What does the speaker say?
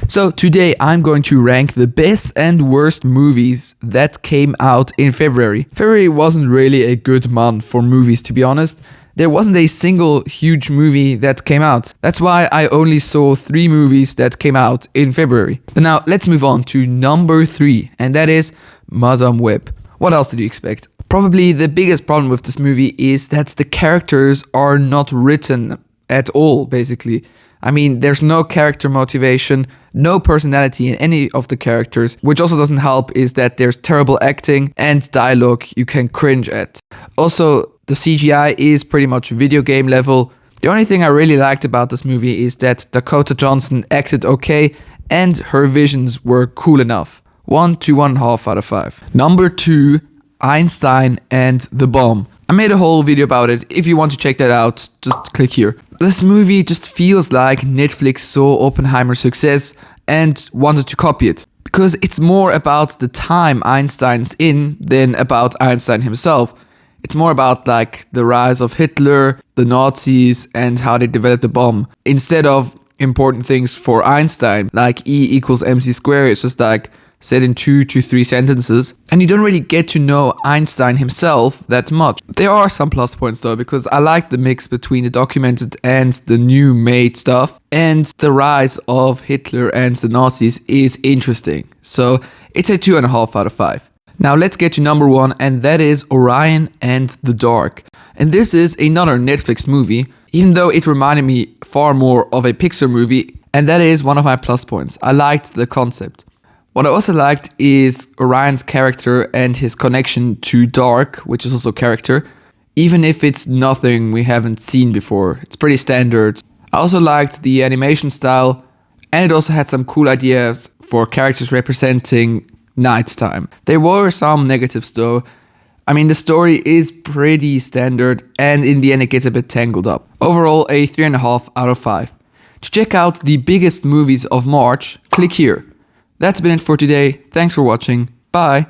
So today I'm going to rank the best and worst movies that came out in February. February wasn't really a good month for movies, to be honest. There wasn't a single huge movie that came out. That's why I only saw 3 movies that came out in February. But now let's move on to number 3, and that is Madame Web. What else did you expect? Probably the biggest problem with this movie is that the characters are not written at all, basically. I mean, there's no character motivation, no personality in any of the characters, which also doesn't help is that there's terrible acting and dialogue you can cringe at. Also, the CGI is pretty much video game level. The only thing I really liked about this movie is that Dakota Johnson acted okay and her visions were cool enough. 1 to 1.5 out of 5. Number 2, Einstein and the Bomb. I made a whole video about it. If you want to check that out, just click here. This movie just feels like Netflix saw Oppenheimer's success and wanted to copy it. Because it's more about the time Einstein's in than about Einstein himself. It's more about like the rise of Hitler, the Nazis, and how they developed the bomb. Instead of important things for Einstein, like E equals mc squared, it's just like said in 2 to 3 sentences, and you don't really get to know Einstein himself that much. There are some plus points though, because I like the mix between the documented and the new made stuff, and the rise of Hitler and the Nazis is interesting. So it's a 2.5 out of 5. Now let's get to number 1, and that is Orion and the Dark. And this is another Netflix movie, even though it reminded me far more of a Pixar movie, and that is one of my plus points. I liked the concept. What I also liked is Orion's character and his connection to Dark, which is also character, even if it's nothing we haven't seen before. It's pretty standard. I also liked the animation style, and it also had some cool ideas for characters representing nighttime. There were some negatives though. I mean, the story is pretty standard, and in the end it gets a bit tangled up. Overall, a 3.5 out of 5. To check out the biggest movies of March, click here. That's been it for today. Thanks for watching. Bye.